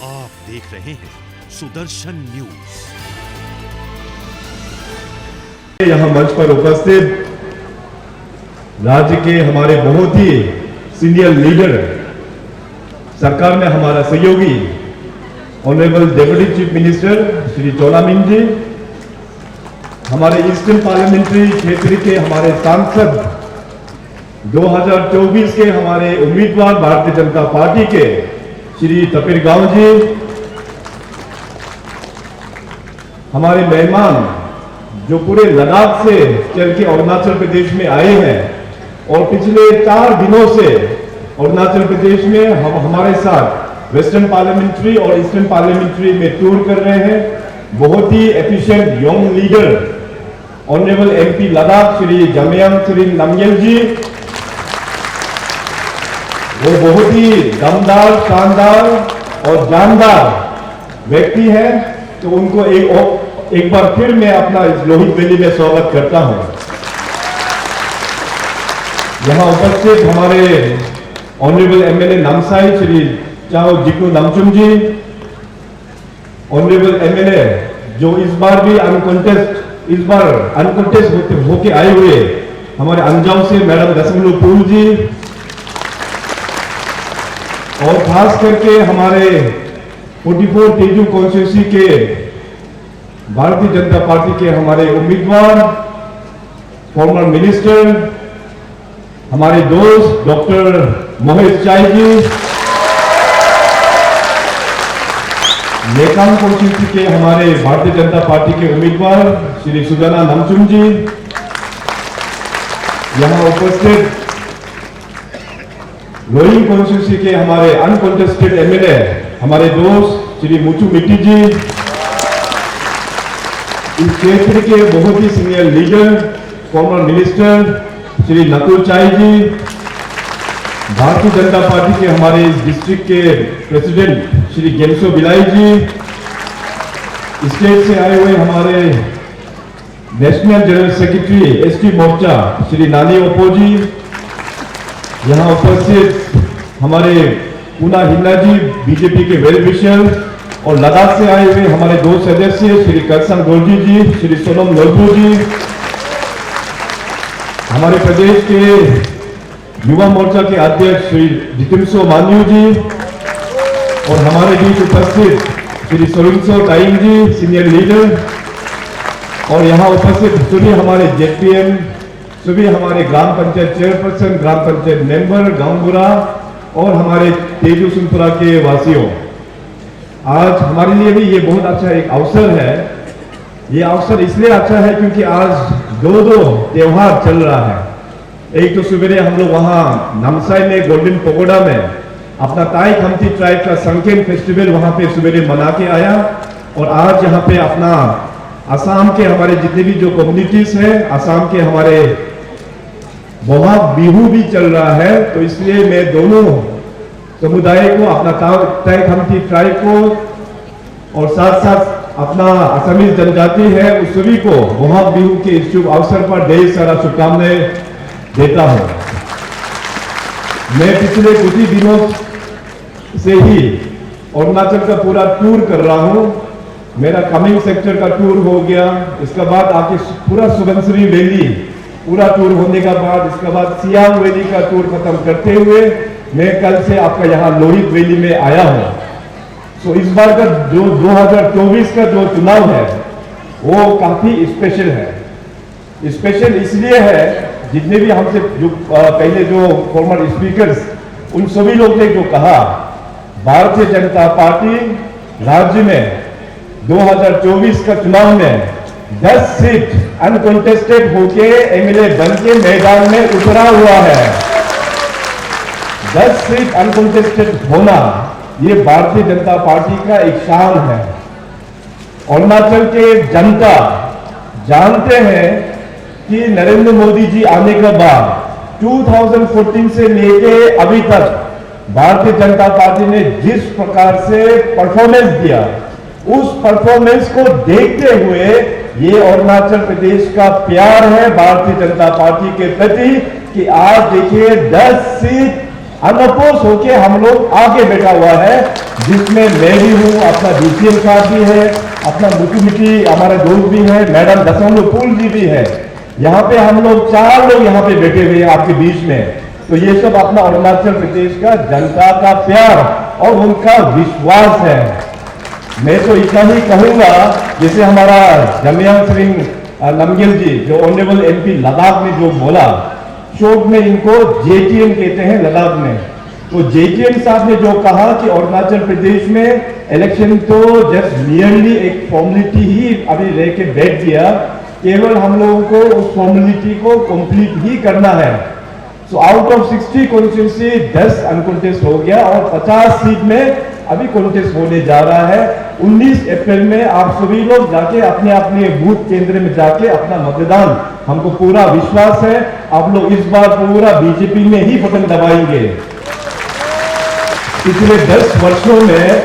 आप देख रहे हैं सुदर्शन न्यूज। यहाँ मंच पर उपस्थित राज्य के हमारे बहुत ही सीनियर लीडर, सरकार में हमारा सहयोगी honourable deputy chief minister Shri चोलामिन जी, हमारे ईस्टर्न पार्लियामेंट्री क्षेत्र के हमारे सांसद 2024 के हमारे उम्मीदवार भारतीय जनता पार्टी के श्री तपीर गांव जी, हमारे मेहमान जो पूरे लद्दाख से चल के अरुणाचल प्रदेश में आए हैं और पिछले 4 दिनों से अरुणाचल प्रदेश में हमारे साथ वेस्टर्न पार्लियामेंट्री और ईस्टर्न पार्लियामेंट्री में टूर कर रहे हैं। बहुत ही efficient young leader honourable MP Ladakh Shri Jamyang Shri Namgyal ji, वो बहुत ही दमदार, शानदार और जानदार व्यक्ति है, तो उनको एक बार फिर मैं अपना इस लोहित वैली में स्वागत करता हूं। यहां उपस्थित हमारे ऑनरेबल एमएलए नामसाई श्री चाओ जिक्नु नामचुम जी, ऑनरेबल एमएलए जो इस बार अनकॉन्टेस्ट होके आए हुए हमारे अंजाव से मैडम दसमलू पुल जी, और खास करके हमारे 44 तेजू कॉन्स्टिट्यूंसी के भारतीय जनता पार्टी के हमारे उम्मीदवार फॉर्मर मिनिस्टर हमारे दोस्त डॉक्टर मोहित चाई जी, नेकाम कॉन्स्टिट्यूंसी के हमारे भारतीय जनता पार्टी के उम्मीदवार श्री सुजाना नामचुम जी, यहां उपस्थित रोइंग कॉन्स्टिट्यूंसी के हमारे अनकॉन्टेस्टेड एमएलए हमारे दोस्त श्री मुचु मिट्टी जी, इस क्षेत्र के बहुत ही senior leader former minister Shri Nakul Chai ji, Bharatiya Janata party के हमारे इस डिस्ट्रिक्ट के प्रेसिडेंट श्री गेमसो बिलाई जी, स्टेट से आए हुए हमारे नेशनल जनरल सेक्रेटरी एसटी मोर्चा श्री नानी ओपो जी, यहाँ उपस्थित हमारे पूना हिन्ना जी बीजेपी के वेल विशर, और लद्दाख से आए हुए हमारे 2 सदस्य श्री करसन गोरजी जी, श्री सोनम लोलपू जी, हमारे प्रदेश के युवा मोर्चा के अध्यक्ष श्री जितिनसो मान्यू जी, और हमारे बीच उपस्थित श्री सोरिंगसो ताइंग जी सीनियर लीडर, और यहाँ उपस्थित सभी हमारे जेपीएम, सभी हमारे ग्राम पंचायत चेयरपर्सन, ग्राम पंचायत मेंबर, गांवबुरा और हमारे तेजू सुनपुरा के वासियों, आज हमारे लिए भी ये बहुत अच्छा एक अवसर है। ये अवसर इसलिए अच्छा है क्योंकि आज दो त्योहार चल रहा है। एक तो सवेरे हम लोग वहाँ नामसाई में गोल्डन पगोडा में अपना ताई खमती ट्राइब का संकेन फेस्टिवल वहाँ पे सवेरे मना के आया, और आज यहाँ पे अपना असम के हमारे जितने भी जो कम्युनिटीज हैं, असम के हमारे बोहाग बिहू भी चल रहा है, तो इसलिए मैं दोनों समुदाय को, अपना ताई खमती ट्राइब को और साथ साथ अपना असमीज जनजाति है उस सभी को बोहाग बिहू के इस शुभ अवसर पर ढेर सारा शुभकामनाएं देता हूं। मैं पिछले कुछ ही दिनों से ही अरुणाचल का पूरा टूर कर रहा हूं। मेरा कमिंग सेक्टर का टूर हो गया, इसके बाद आके पूरा सुबनसिरी वैली पूरा टूर होने का बाद, इसके बाद सियांग वैली का टूर खत्म करते हुए मैं कल से आपका यहाँ लोहित वैली में आया हूँ। तो इस बार का जो 2024 का जो चुनाव है वो काफी स्पेशल है। स्पेशल इसलिए है, जितने भी हमसे जो पहले जो फॉर्मर स्पीकर्स उन सभी लोग ने जो कहा, भारतीय जनता पार्टी राज्य में 2024 का चुनाव में 10 सीट अनकॉन्टेस्टेड होके एमएलए बन के मैदान में उतरा हुआ है। 10 सीट अनकॉन्टेस्टेड होना ये भारतीय जनता पार्टी का एक शान है। अरुणाचल के जनता जानते हैं कि नरेंद्र मोदी जी आने के बाद 2014 से लेके अभी तक भारतीय जनता पार्टी ने जिस प्रकार से परफॉर्मेंस दिया, उस परफॉर्मेंस को देखते हुए ये अरुणाचल प्रदेश का प्यार है भारतीय जनता पार्टी के प्रति कि आज देखिए 10 सीट अनअपोज होके हम लोग आगे बैठा हुआ है, जिसमें मैं भी हूँ, अपना DCM साहब भी है, अपना मुख्यमंत्री हमारे दोस्त भी है, मैडम दसों पुल जी भी है। यहाँ पे हम लोग 4 लोग यहाँ पे बैठे हुए हैं आपके बीच में। तो ये सब अपना अरुणाचल प्रदेश का जनता का प्यार और उनका विश्वास है। मैं तो इतना ही कहूंगा, जैसे हमारा जमयांग सिंह नमगिल जी जो ऑनरेबल MP लद्दाख में जो बोला, शोक में इनको JTM कहते हैं लद्दाख में। तो JTM साहब ने जो कहा कि अरुणाचल प्रदेश में इलेक्शन तो जस्ट नियरली एक फॉर्मेलिटी ही अभी रह के बैठ गया, केवल हम लोगों को उस फॉर्मेलिटी को कंप्लीट ही करना है। सो आउट ऑफ 60 कॉन्स्टिट्यूंसी 10 अनकॉन्टेस्ट हो गया और 50 सीट में अभी कॉन्टेस्ट होने जा रहा है। 19 अप्रैल में आप सभी लोग जाके अपने अपने बूथ केंद्र में जाके अपना मतदान, हमको पूरा विश्वास है आप लोग इस बार पूरा BJP में ही बटन दबाएंगे। पिछले 10 वर्षों में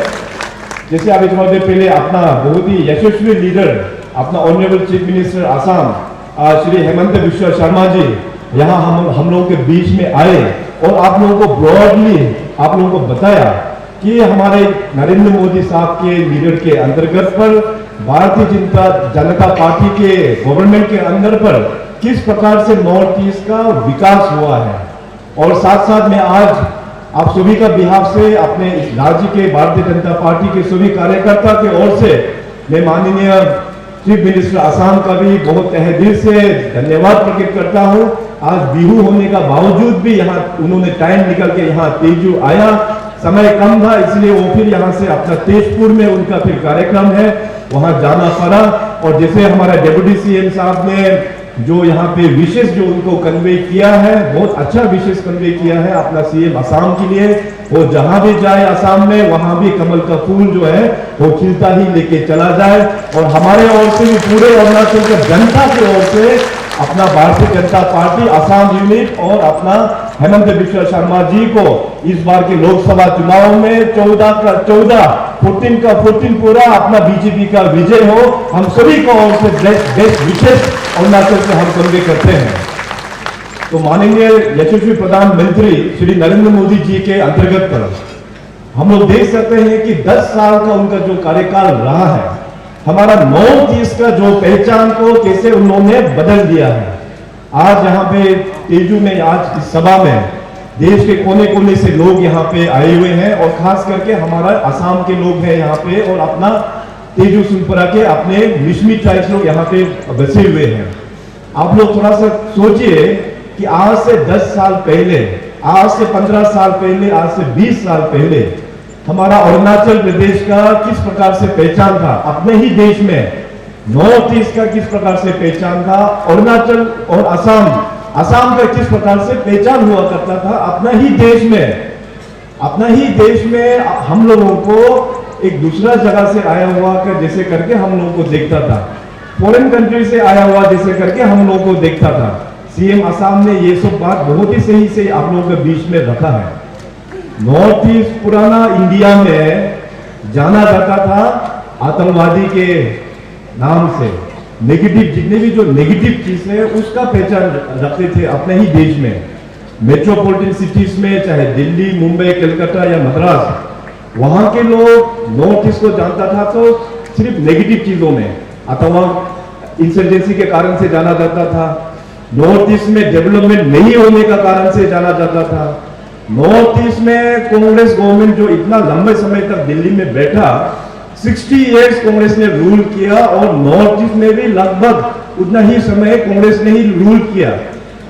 जैसे अभी थोड़ी देर पहले अपना बहुत ही यशस्वी लीडर अपना honourable chief minister Assam Shri Himanta Biswa Sarma ji यहाँ हम लोगों के बीच में आए और आप लोगों को ब्रॉडली आप लोगों को बताया कि हमारे नरेंद्र मोदी साहब के लीडर के अंतर्गत पर भारतीय जनता पार्टी के गवर्नमेंट के अंदर पर किस प्रकार से नॉर्थ ईस्ट का विकास हुआ है। और साथ साथ में आज आप सभी का बिहाफ से अपने राज्य के भारतीय जनता पार्टी के सभी कार्यकर्ता के ओर से मैं माननीय चीफ मिनिस्टर आसाम का भी बहुत तहे दिल से धन्यवाद प्रकट करता हूं। आज बिहू होने का बावजूद भी यहाँ उन्होंने टाइम निकल के यहाँ तेजू आया, समय कम था इसलिए वो फिर यहाँ से अपना तेजपुर में उनका फिर कार्यक्रम है वहां जाना पड़ा। और जैसे हमारा डिप्टी CM साहब ने जो यहाँ पे विशेष जो उनको कन्वे किया है, बहुत अच्छा विशेष कन्वे किया है अपना CM असम के लिए। वो जहां भी जाए असम में वहां भी कमल का फूल जो है वो खिलता ही लेके चला जाए। और हमारे ओर से भी पूरे अरुणाचल के जनता की ओर से अपना भारतीय जनता पार्टी असम यूनिट और अपना हेमंत बिश्वा शर्मा जी को इस बार के लोकसभा चुनाव में 14 का 14, 14 का 14 पूरा अपना BJP का विजय हो, हम सभी को ओर से बेस्ट विशेष अरुणाचल से हम कन्वे करते हैं। तो माननीय यशस्वी प्रधानमंत्री श्री नरेंद्र मोदी जी के अंतर्गत पर हम लोग देख सकते हैं कि 10 साल का उनका जो कार्यकाल रहा है, हमारा नॉर्थ ईस्ट का जो पहचान को कैसे उन्होंने बदल दिया है। आज यहाँ पे तेजू में आज इस सभा में देश के कोने कोने से लोग यहाँ पे आए हुए हैं और खास करके हमारा असम के लोग हैं यहाँ पे और अपना तेजू सुनपुरा के अपने मिश्मी ट्राइब्स लोग यहाँ पे बसे हुए हैं। आप लोग थोड़ा सा सोचिए कि आज से 10 साल पहले, आज से 15 साल पहले, आज से 20 साल पहले हमारा अरुणाचल प्रदेश का किस प्रकार से पहचान था अपने ही देश में, नॉर्थ ईस्ट का किस प्रकार से पहचान था, अरुणाचल और असम का किस प्रकार से पहचान हुआ करता था अपना ही देश में। अपना ही देश में हम लोगों को एक दूसरा जगह से आया हुआ का जैसे करके हम लोगों को देखता था, फॉरेन कंट्री से आया हुआ जैसे करके हम लोगों को देखता था। CM असम ने ये सब बात बहुत ही सही से आप लोगों के बीच में रखा है। नॉर्थ ईस्ट पुराना इंडिया में जाना जाता था आतंकवादी के नाम से, नेगेटिव जितने भी जो नेगेटिव चीज है उसका पहचान रखते थे अपने ही देश में। मेट्रोपॉलिटन सिटीज में चाहे दिल्ली, मुंबई, कलकत्ता या मद्रास, वहां के लोग नॉर्थ ईस्ट को जानता था तो सिर्फ नेगेटिव चीजों में, आतंकवाद इंसर्जेंसी के कारण से जाना जाता था, नॉर्थ ईस्ट में डेवलपमेंट नहीं होने का कारण से जाना जाता था, नॉर्थ ईस्ट में कांग्रेस गवर्नमेंट जो इतना लंबे समय तक दिल्ली में बैठा, 60 इयर्स कांग्रेस ने रूल किया और नॉर्थ ईस्ट में भी लगभग उतना ही समय कांग्रेस ने ही रूल किया।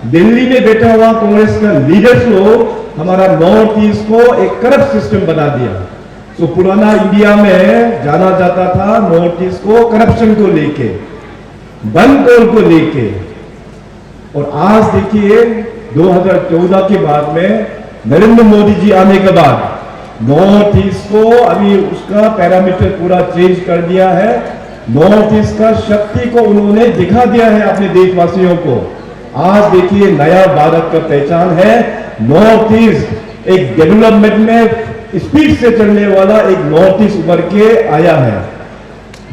दिल्ली में बैठा हुआ कांग्रेस का लीडर्स लोग हमारा नॉर्थ ईस्ट को एक करप्ट सिस्टम बना दिया। तो पुराना इंडिया में जाना जाता था नॉर्थ ईस्ट को करप्शन को लेके, बनतोड़ को लेके। और आज देखिए 2014 के बाद में नरेंद्र मोदी जी आने के बाद नॉर्थ ईस्ट को अभी उसका पैरामीटर पूरा चेंज कर दिया है। नॉर्थ ईस्ट का शक्ति को उन्होंने दिखा दिया है अपने देशवासियों को। आज देखिए नया भारत का पहचान है नॉर्थ ईस्ट, एक डेवलपमेंट में स्पीड से चलने वाला एक नॉर्थ ईस्ट उभर के आया है।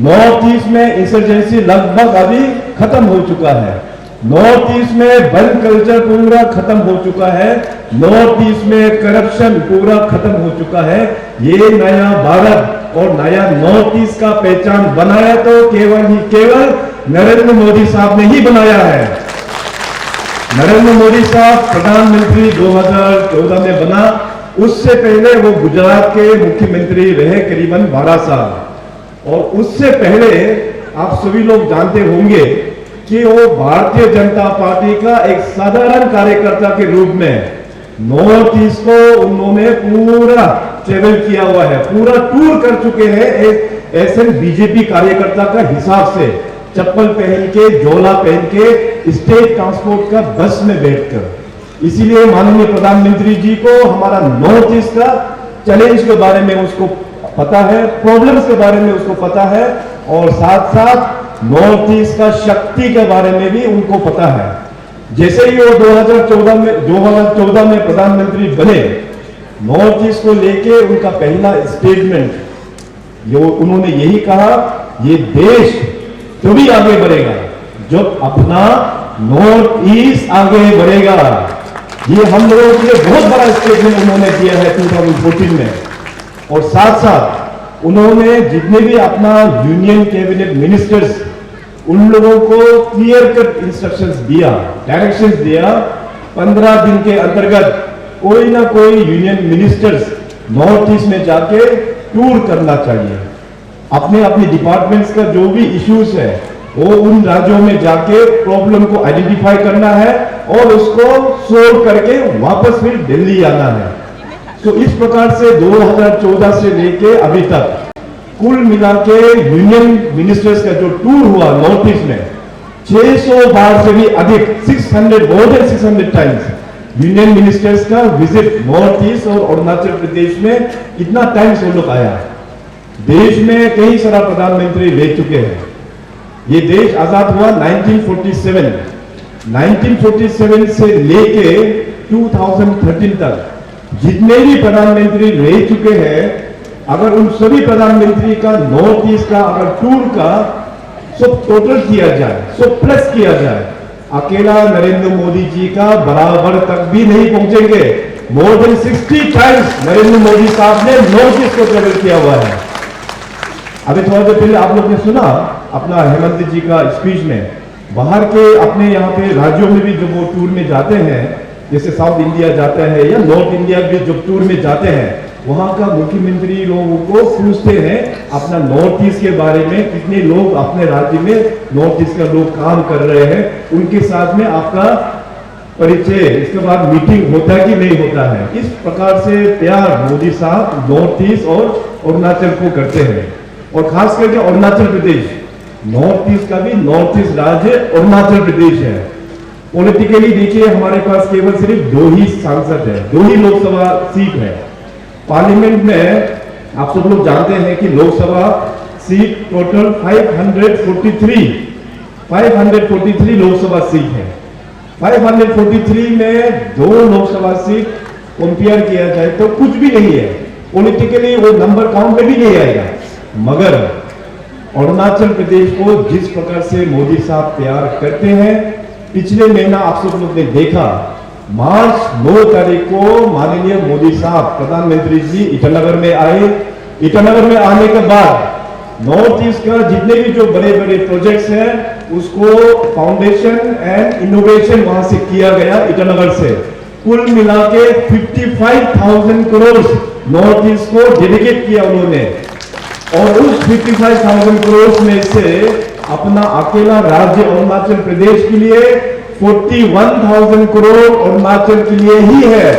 नॉर्थ ईस्ट में इंसर्जेंसी लगभग अभी खत्म हो चुका है। नॉर्थ ईस्ट में बंद कल्चर पूरा खत्म हो चुका है, नॉर्थ ईस्ट में करप्शन पूरा खत्म हो चुका है। ये नया भारत और नया नॉर्थ ईस्ट का पहचान बनाया तो केवल ही केवल नरेंद्र मोदी साहब ने ही बनाया है। नरेंद्र मोदी साहब प्रधानमंत्री 2014 में बना, उससे पहले वो गुजरात के मुख्यमंत्री रहे करीबन 12 साल, और उससे पहले आप सभी लोग जानते होंगे कि वो भारतीय जनता पार्टी का एक साधारण कार्यकर्ता के रूप में नॉर्थ ईस्ट को उन्होंने पूरा ट्रेवल किया हुआ है, पूरा टूर कर चुके हैं एक ऐसे बीजेपी कार्यकर्ता का हिसाब से, चप्पल पहन के, झोला पहन के, स्टेट ट्रांसपोर्ट का बस में बैठकर। इसीलिए माननीय प्रधानमंत्री जी को हमारा नॉर्थ ईस्ट का चैलेंज के बारे में उसको पता है, प्रॉब्लम्स के बारे में उसको पता है, और साथ साथ नॉर्थ ईस्ट का शक्ति के बारे में भी उनको पता है। जैसे ही वो 2014 में प्रधानमंत्री बने, नॉर्थ ईस्ट को लेके उनका पहला स्टेटमेंट जो उन्होंने यही कहा, ये देश तभी आगे बढ़ेगा जब अपना नॉर्थ ईस्ट आगे बढ़ेगा। ये हम लोगों के लिए बहुत बड़ा स्टेटमेंट उन्होंने दिया है 2014 में। और साथ साथ उन्होंने जितने भी अपना यूनियन कैबिनेट मिनिस्टर्स, उन लोगों को क्लियर कट इंस्ट्रक्शंस दिया, डायरेक्शंस दिया, 15 दिन के अंतर्गत कोई ना कोई यूनियन मिनिस्टर्स नॉर्थ ईस्ट में जाके टूर करना चाहिए। अपने अपने डिपार्टमेंट्स का जो भी इश्यूज है वो उन राज्यों में जाके प्रॉब्लम को आइडेंटिफाई करना है और उसको सोल्व करके वापस फिर दिल्ली आना है। तो इस प्रकार से 2014 से लेके अभी तक कुल मिला के यूनियन मिनिस्टर्स का जो टूर हुआ नॉर्थ ईस्ट में, 600 बार से भी अधिक, 600 more than 600 times union ministers का विजिट नॉर्थ ईस्ट और अरुणाचल प्रदेश में इतना टाइम्स वो लोग आया। देश में कई सारा प्रधानमंत्री रह चुके हैं। ये देश आजाद हुआ 1947 से लेके 2013 तक जितने भी प्रधानमंत्री रह चुके हैं, अगर उन सभी प्रधानमंत्री का नॉर्थ ईस्ट का अगर टूर का सब टोटल किया जाए, सब प्लस किया जाए, अकेला नरेंद्र मोदी जी का बराबर तक भी नहीं पहुंचेंगे। More than 60 times Narendra Modi साहब ने नॉर्थ ईस्ट को ट्रेवल किया हुआ है। अभी थोड़ा देर पहले आप लोग ने सुना अपना हेमंत जी का स्पीच में, बाहर के अपने यहाँ पे राज्यों में भी जब वो टूर में जाते हैं, जैसे साउथ इंडिया जाते हैं या नॉर्थ इंडिया भी जब टूर में जाते हैं, वहां का मुख्यमंत्री लोगों को पूछते हैं अपना नॉर्थ ईस्ट के बारे में, कितने लोग अपने राज्य में नॉर्थ ईस्ट का लोग काम कर रहे हैं, उनके साथ में आपका परिचय, इसके बाद मीटिंग होता है कि नहीं होता है। इस प्रकार से प्यार मोदी साहब नॉर्थ ईस्ट और अरुणाचल को करते हैं। और खास करके अरुणाचल प्रदेश, नॉर्थ ईस्ट का भी नॉर्थ ईस्ट राज्य अरुणाचल प्रदेश है। पॉलिटिकली देखिए हमारे पास केवल सिर्फ 2 ही सांसद है, 2 ही लोकसभा सीट है। पार्लियामेंट में आप सब लोग जानते हैं कि Lok Sabha seat total 543 Lok Sabha seat है। 543 में 2 लोकसभा सीट कंपेयर किया जाए तो कुछ भी नहीं है, पॉलिटिकली वो नंबर काउंट में भी नहीं आएगा। मगर अरुणाचल प्रदेश को जिस प्रकार से मोदी साहब प्यार करते हैं, पिछले महीना आप सब लोग ने देखा, मार्च 9 तारीख को माननीय मोदी साहब प्रधानमंत्री जी ईटानगर में आए। ईटानगर में आने के बाद नॉर्थ ईस्ट का जितने भी जो बड़े बड़े प्रोजेक्ट्स हैं उसको फाउंडेशन एंड इनोवेशन वहां से किया गया ईटानगर से। कुल मिला के 55,000 करोड़ नॉर्थ ईस्ट को डेडिकेट किया उन्होंने, और उस 55,000 करोड़ में से अपना अकेला राज्य अरुणाचल प्रदेश के लिए 41,000 करोड़ अरुणाचल के लिए ही है।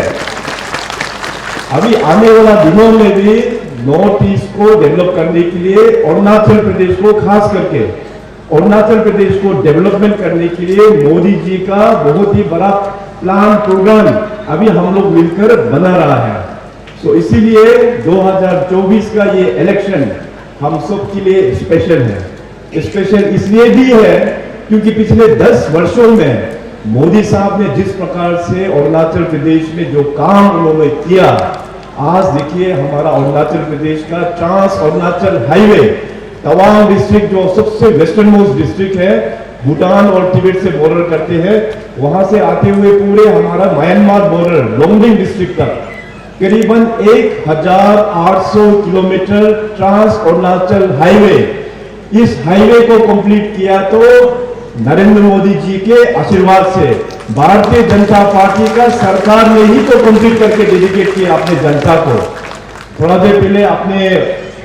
अभी आने वाला दिनों में भी नॉर्थ ईस्ट को डेवलप करने के लिए, अरुणाचल प्रदेश को खास करके अरुणाचल प्रदेश को डेवलपमेंट करने के लिए मोदी जी का बहुत ही बड़ा प्लान, प्रोग्राम अभी हम लोग मिलकर बना रहा है। तो इसीलिए 2024 का ये इलेक्शन हम सब के लिए स्पेशल है। स्पेशल इसलिए भी है क्योंकि पिछले 10 वर्षों में मोदी साहब ने जिस प्रकार से अरुणाचल प्रदेश में जो काम उन्होंने किया, आज देखिए हमारा अरुणाचल प्रदेश का trans Arunachal highway Tawang district जो सबसे वेस्टर्न मोस्ट डिस्ट्रिक्ट है, भूटान और तिब्बत से बॉर्डर करते हैं, वहां से आते हुए पूरे हमारा म्यांमार बॉर्डर लोंगडिंग डिस्ट्रिक्ट तक करीबन 1800 किलोमीटर ट्रांस अरुणाचल हाईवे, इस हाईवे को कंप्लीट किया तो नरेंद्र मोदी जी के आशीर्वाद से, भारतीय जनता पार्टी का सरकार ने ही तो कंप्लीट करके डेडिकेट किया अपने जनता को। थोड़ा देर पहले अपने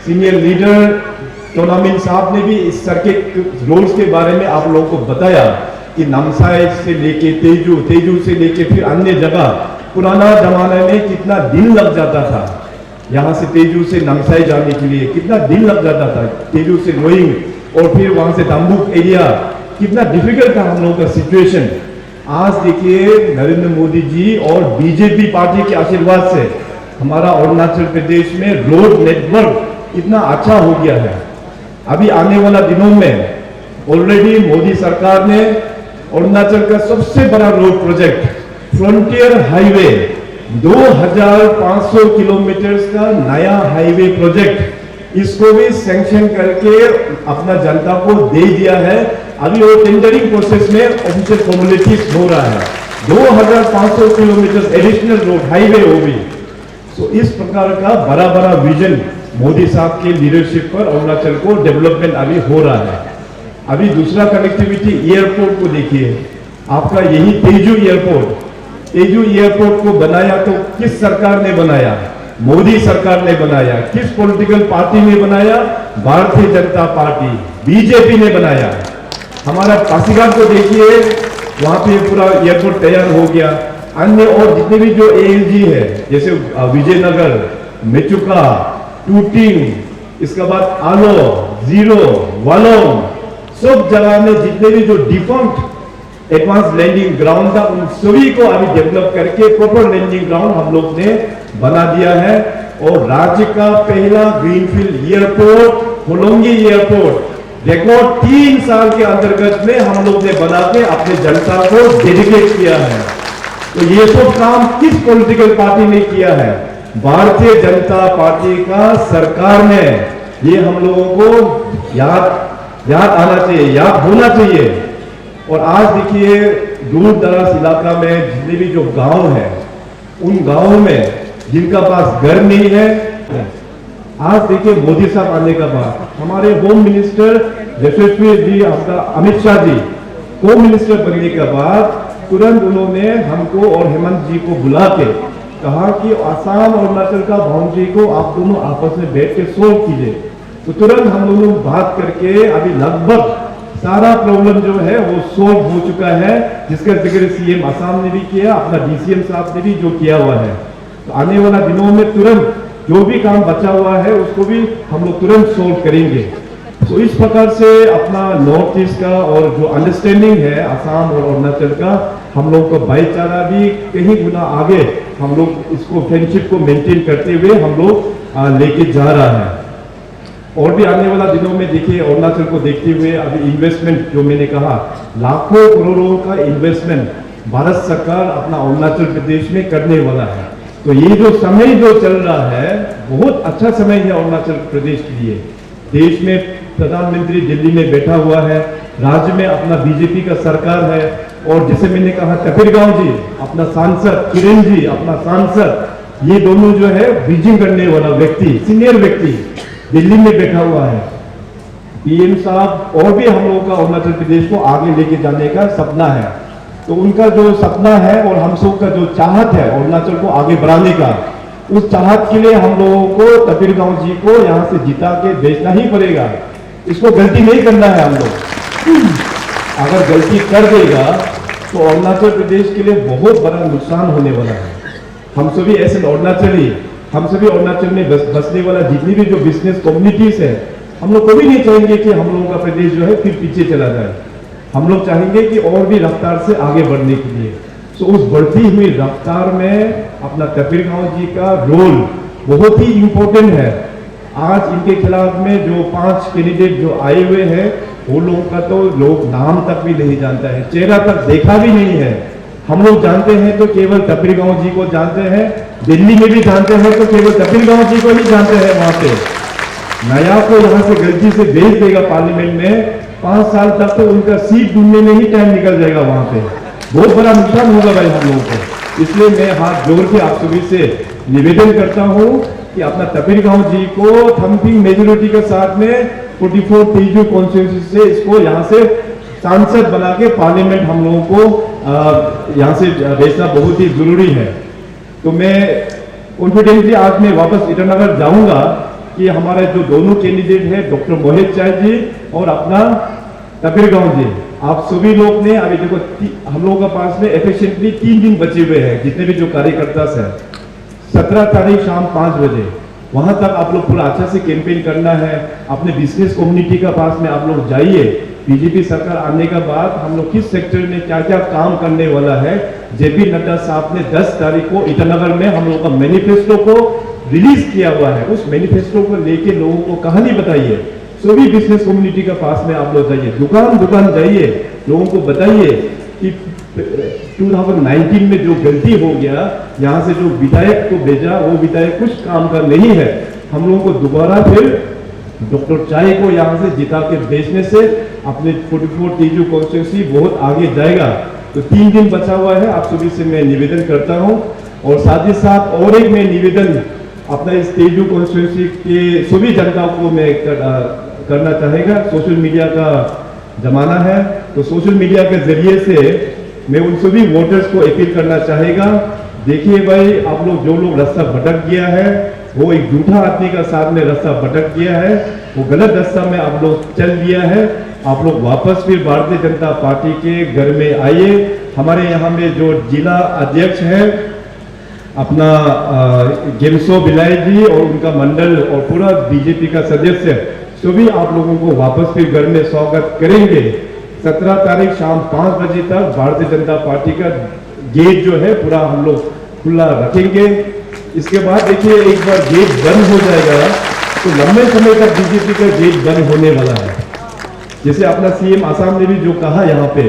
सीनियर लीडर टोनामिन साहब ने भी इस सर्किट रोड्स के बारे में आप लोगों को बताया कि नामसाई से लेके तेजू, तेजू से लेके फिर अन्य जगह, पुराना जमाने में कितना दिन लग जाता था यहाँ से तेजू से नामसाई जाने के लिए, कितना दिन लग जाता था, तेजू से रोइंग और फिर वहां से दाम्बुक एरिया, कितना डिफिकल्ट था हम लोगों का सिचुएशन। आज देखिए नरेंद्र मोदी जी और बीजेपी पार्टी के आशीर्वाद से हमारा अरुणाचल प्रदेश में रोड नेटवर्क कितना अच्छा हो गया है। अभी आने वाला दिनों में ऑलरेडी मोदी सरकार ने अरुणाचल का सबसे बड़ा road project frontier highway 2500 kilometre का नया हाईवे प्रोजेक्ट, इसको भी सैंक्शन करके अपना जनता को दे दिया है। अभी वो टेंडरिंग प्रोसेस में ऑफिशियल फॉर्मेलिटीज हो रहा है। 2500 किलोमीटर एडिशनल रोड हाईवे हो भी। तो इस प्रकार का बड़ा बड़ा विजन मोदी साहब के लीडरशिप पर अरुणाचल को डेवलपमेंट अभी हो रहा है। अभी दूसरा कनेक्टिविटी एयरपोर्ट को देखिए, आपका यही तेजू एयरपोर्ट, तेजू एयरपोर्ट को बनाया तो किस सरकार ने बनाया? मोदी सरकार ने बनाया। किस पॉलिटिकल पार्टी ने बनाया? भारतीय जनता पार्टी, बीजेपी ने बनाया। हमारा पासीघाट को देखिए, वहां पे पूरा एयरपोर्ट तैयार हो गया। अन्य और जितने भी जो एएलजी है, जैसे विजयनगर, मेचुका, टूटिंग, इसके बाद आलो, जीरो, वालोंग, सब जगह में जितने भी जो डिफॉल्ट एडवांस लैंडिंग ग्राउंड था उन सभी को अभी डेवलप करके प्रॉपर लैंडिंग ग्राउंड हम लोग ने बना दिया है। और राज्य का पहला greenfield airport Hollongi airport record 3 साल के अंतर्गत में हम लोग ने बना के अपने जनता को डेडिकेट किया है। तो ये सब काम किस पॉलिटिकल पार्टी ने किया है? भारतीय जनता पार्टी का सरकार ने। ये हम लोगों को याद आना चाहिए, याद होना चाहिए। और आज देखिए दूर दराज इलाका में जितने भी जो गांव है, उन गांवों में जिनका पास घर नहीं है, आज देखिए मोदी साहब आने का बाद हमारे होम मिनिस्टर यशस्वी जी, आपका अमित शाह जी होम मिनिस्टर बनने के बाद तुरंत उन्होंने हमको और हेमंत जी को बुला के कहा कि आसाम और अरुणाचल का बाउंड्री को आप दोनों आपस में बैठ के सोल्व कीजिए। तो तुरंत हम दोनों बात करके अभी लगभग सारा प्रॉब्लम जो है वो सोल्व हो चुका है, जिसका जिक्र सीएम आसाम ने भी किया, अपना डीसीएम साहब ने भी जो किया हुआ है। तो आने वाला दिनों में तुरंत जो भी काम बचा हुआ है उसको भी हम लोग तुरंत सोल्व करेंगे। तो इस प्रकार से अपना नॉर्थ ईस्ट का और जो अंडरस्टैंडिंग है आसाम और अरुणाचल का, हम लोग का भाईचारा भी कहीं गुना आगे हम लोग इसको फ्रेंडशिप को मेंटेन करते हुए हम लोग लेके जा रहा है। और भी आने वाला दिनों में देखिए अरुणाचल को देखते हुए अभी इन्वेस्टमेंट जो मैंने कहा, लाखों करोड़ों का इन्वेस्टमेंट भारत सरकार अपना अरुणाचल प्रदेश में करने वाला है। तो ये जो समय जो चल रहा है बहुत अच्छा समय है अरुणाचल प्रदेश के लिए। देश में प्रधानमंत्री दिल्ली में बैठा हुआ है, राज्य में अपना बीजेपी का सरकार है, और जैसे मैंने कहा तपिरगांव जी अपना सांसद, किरण जी अपना सांसद, ये दोनों जो है ब्रिजिंग करने वाला व्यक्ति, सीनियर व्यक्ति दिल्ली में बैठा हुआ है। पीएम साहब और भी हम लोगों का अरुणाचल प्रदेश को आगे लेके जाने का सपना है। तो उनका जो सपना है और हम सब का जो चाहत है अरुणाचल को आगे बढ़ाने का, उस चाहत के लिए हम लोगों को तपिरगांव जी को यहाँ से जिता के भेजना ही पड़ेगा। इसको गलती नहीं करना है हम लोग। अगर गलती कर देगा तो अरुणाचल प्रदेश के लिए बहुत बड़ा नुकसान होने वाला है। हम सभी ऐसे अरुणाचली, हम सभी अरुणाचल में बसने वाला जितनी भी जो बिजनेस कम्युनिटीज है, हम लोग कभी नहीं चाहेंगे कि हम लोगों का प्रदेश जो है फिर पीछे चला जाए। हम लोग चाहेंगे कि और भी रफ्तार से आगे बढ़ने के लिए। तो उस बढ़ती हुई रफ्तार में अपना तपिरगांव जी का रोल बहुत ही इम्पोर्टेंट है। आज इनके खिलाफ में जो 5 कैंडिडेट जो आए हुए हैं, वो लोगों का तो लोग नाम तक भी नहीं जानता है, चेहरा तक देखा भी नहीं है। हम लोग जानते हैं तो केवल तपिरगांव जी को जानते हैं, दिल्ली में भी जानते हैं तो केवल तपिरगांव जी को ही जानते हैं। वहां पे नया को यहाँ से गलती से भेज देगा पार्लियामेंट में 5 साल तक तो उनका सीट ढूंढने में ही टाइम निकल जाएगा वहां पे। बहुत बड़ा नुकसान होगा भाई हम लोगों को। इसलिए मैं हाथ जोड़ के आप सभी से निवेदन करता हूं कि अपना तपीरगांव जी को थम्पिंग मेजोरिटी के साथ में 44 तेजू कॉन्स्टिट्यूंसी से इसको यहां से सांसद बना के पार्लियामेंट हम लोगों को यहां से भेजना बहुत ही जरूरी है। तो मैं कॉन्फिडेंटली आज मैं वापस ईटानगर जाऊंगा कि हमारे जो दोनों कैंडिडेट हैं डॉक्टर मोहित चाय जी और अपना तपीरगांव जी, आप सभी लोग ने अभी देखो हम लोगों के पास में एफिशिएंटली 3 दिन बचे हुए हैं जितने भी जो कार्यकर्ता है। 17 तारीख शाम 5 बजे वहां तक आप लोग पूरा अच्छा से कैंपेन करना है। अपने बिजनेस कम्युनिटी का पास में आप लोग जाइए। बीजेपी सरकार आने के बाद हम लोग किस सेक्टर में क्या क्या काम करने वाला है, जेपी नड्डा साहब ने 10 तारीख को ईटानगर में हम लोग का मैनिफेस्टो को रिलीज किया हुआ है। उस मैनिफेस्टो को लेके लोगों को कहानी बताइए। सभी बिजनेस कम्युनिटी के पास में आप लोग जाइए, दुकान दुकान जाइए, लोगों को बताइए कि 2019 में जो गलती हो गया, यहाँ से जो विधायक को भेजा वो विधायक कुछ काम का नहीं है। हम लोगों को दोबारा फिर डॉक्टर चाय को यहाँ से जिता के भेजने से अपने 44 तेजू कॉन्स्टिट्यूंसी बहुत आगे जाएगा। तो 3 दिन बचा हुआ है, आप सभी से मैं निवेदन करता हूँ। और साथ ही साथ और एक मैं निवेदन अपना इस तेजू कॉन्स्टिट्यूंसी के सभी जनता को मैं करना चाहेगा। सोशल मीडिया का जमाना है, तो सोशल मीडिया के जरिए से मैं उन सभी वोटर्स को अपील करना चाहेगा, देखिए भाई आप लोग जो लोग रास्ता भटक गया है, वो एक झूठा आदमी का साथ में रास्ता भटक गया है, वो गलत रास्ता में आप लोग चल दिया है। आप लोग वापस फिर भारतीय जनता पार्टी के घर में आइए। हमारे यहाँ में जो जिला अध्यक्ष है अपना गेमसो बिलाई जी और उनका मंडल और पूरा बीजेपी का सदस्य सभी आप लोगों को वापस फिर घर में स्वागत करेंगे। 17 तारीख शाम 5 बजे तक भारतीय जनता पार्टी का गेट जो है पूरा हम लोग खुला रखेंगे। इसके बाद देखिए एक बार गेट बंद हो जाएगा तो लंबे समय तक बीजेपी का गेट बंद होने वाला है। जैसे अपना सीएम आसाम ने भी जो कहा यहाँ पे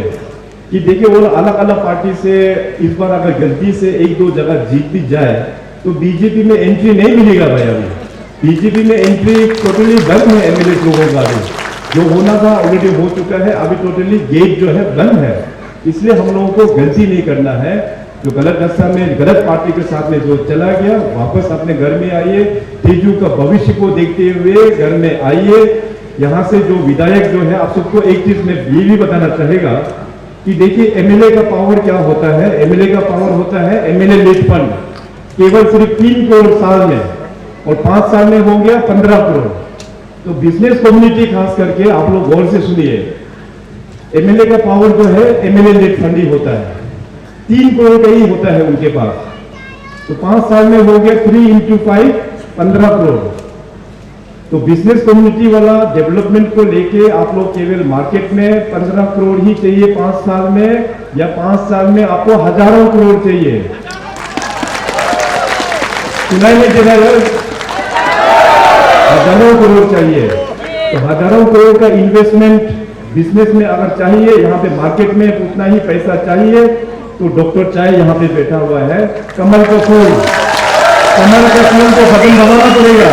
कि देखिए वो अलग अलग पार्टी से इस बार अगर गलती से 1-2 जगह जीत भी जाए तो बीजेपी में एंट्री नहीं मिलेगा भाई। अभी बीजेपी में एंट्री टोटली बंद है। एमएलए लोगों का भी जो होना था ऑलरेडी हो चुका है, अभी टोटली गेट जो है बंद है। इसलिए हम लोगों को गलती नहीं करना है। जो गलत रास्ता में गलत पार्टी के साथ में जो चला गया वापस अपने घर में आइए। तेजू का भविष्य को देखते हुए घर में आइए। यहाँ से जो विधायक जो है आप सबको एक चीज में ये भी बताना चाहेगा कि देखिए एमएलए का पावर क्या होता है। एमएलए का पावर होता है एमएलए लेट फंड केवल सिर्फ 3 करोड़ साल में और 5 साल में हो गया 15 करोड़। तो बिजनेस कम्युनिटी खास करके आप लोग गौर से सुनिए, एमएलए का पावर जो है एमएलए लेट फंड ही होता है। 3 करोड़ का ही होता है उनके पास। तो 5 साल में हो गया 3 × 5 15 करोड़। तो बिजनेस कम्युनिटी वाला डेवलपमेंट को लेके आप लोग केवल मार्केट में 15 करोड़ ही चाहिए 5 साल में, या 5 साल में आपको हजारों करोड़ चाहिए। सुनाई नहीं दे रहा है? हजारों करोड़ चाहिए। तो हजारों करोड़ का इन्वेस्टमेंट बिजनेस में अगर चाहिए, यहाँ पे मार्केट में उतना ही पैसा चाहिए, तो डॉक्टर चाय यहाँ पे बैठा हुआ है। कमल का फूल को खत्म बनाना पड़ेगा।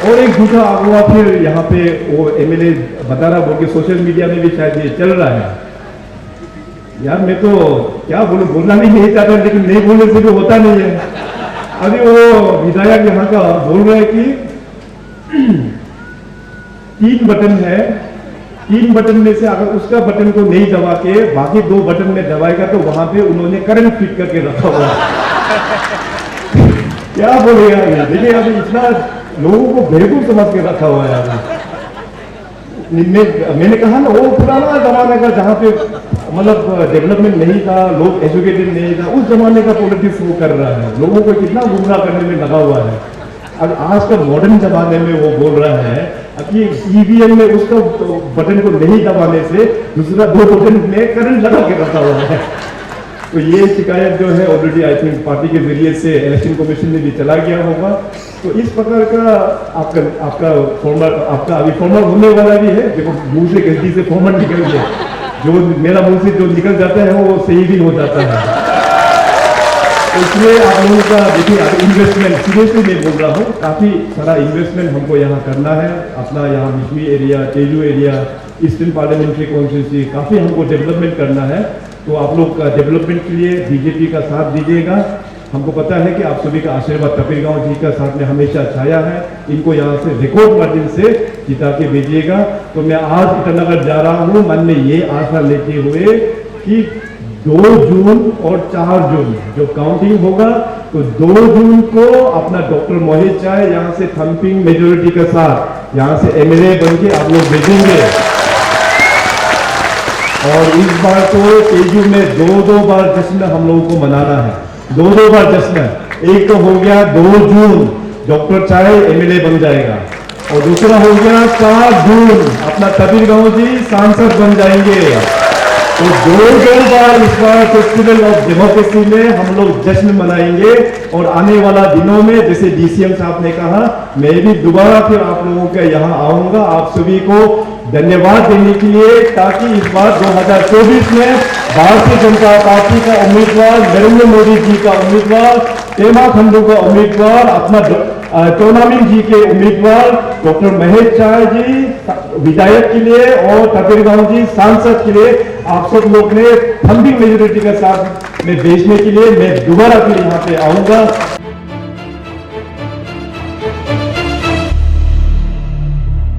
और एक दूसरा अगवा फिर यहाँ पे वो एमएलए बता रहा बोल के सोशल मीडिया में भी शायद ये चल रहा है। यार मैं तो क्या बोलूं, बोलना भी नहीं चाहता, लेकिन नहीं बोलने से भी होता नहीं है। अभी वो विधायक यहाँ का बोल रहा है कि 3 बटन है, 3 बटन में से अगर उसका बटन को नहीं दबा के बाकी 2 बटन में दबाएगा तो वहां पे उन्होंने करंट फिट करके रखा हुआ है। क्या बोलेगा ये? देखिए अभी इतना लोगों को बेवकूफ समझ के रखा हुआ है। अभी मैंने कहा ना वो पुराना जमाने का जहाँ पे मतलब डेवलपमेंट नहीं था, लोग एजुकेटेड नहीं था, उस जमाने का पॉलिटिक्स वो कर रहा है। लोगों को कितना गुमराह करने में लगा हुआ है। अब आज का मॉडर्न जमाने में वो बोल रहा है कि ईवीएम में उसका बटन को नहीं दबाने से दूसरा 2 बटन में करंट लगा के रखा हुआ है। तो ये शिकायत जो है ऑलरेडी आई थिंक पार्टी के जरिए से इलेक्शन कमीशन में भी चला गया होगा। तो इस प्रकार का आपका फॉर्मल आपका अभी फॉर्मल होने वाला भी है। देखो मुंह से गलती से फॉर्मल निकल गया, जो मेरा मुंह से जो निकल जाता है वो सही भी हो जाता है। तो इसलिए आप लोगों का देखिए इन्वेस्टमेंट सीरियसली मैं बोल रहा हूँ, काफ़ी सारा इन्वेस्टमेंट हमको यहाँ करना है। अपना यहाँ Mishmi area, Tezu area, eastern parliamentary constituency काफ़ी हमको डेवलपमेंट करना है। तो आप लोग का डेवलपमेंट के लिए बीजेपी का साथ दीजिएगा। हमको पता है कि आप सभी का आशीर्वाद तपीरगांव जी का साथ में हमेशा छाया है। इनको यहाँ से रिकॉर्ड मार्जिन से जिता के भेजिएगा। तो मैं आज ईटानगर जा रहा हूँ मन में ये आशा लेते हुए कि 2 जून और 4 जून जो काउंटिंग होगा, तो 2 जून को अपना डॉक्टर मोहित चाय यहाँ से थम्पिंग मेजोरिटी के साथ यहाँ से एमएलए बन के आप लोग भेजेंगे। और इस बार तो तेजू में 2 बार जश्न हम लोगों को मनाना है। 2 बार जश्न। एक तो हो गया 2 जून डॉक्टर चाय एमएलए बन जाएगा, और दूसरा हो गया 4 जून अपना तपीरगांव जी सांसद बन जाएंगे। तो 2 बार इस बार फेस्टिवल ऑफ डेमोक्रेसी में हम लोग जश्न मनाएंगे। और आने वाला दिनों में जैसे डीसीएम साहब ने कहा, मैं भी दोबारा फिर आप लोगों के यहाँ आऊंगा आप सभी को धन्यवाद देने के लिए, ताकि इस बार 2024 में भारतीय जनता पार्टी का उम्मीदवार, नरेंद्र मोदी जी का उम्मीदवार, पेमा खंडू का उम्मीदवार, अपना टोनामिन जी के उम्मीदवार डॉक्टर महेश चाय जी विधायक के लिए और तपीरगांव जी सांसद के लिए आप सब लोग ने थम्पिंग मेजोरिटी के साथ में भेजने के लिए मैं दोबारा फिर यहाँ पे आऊंगा।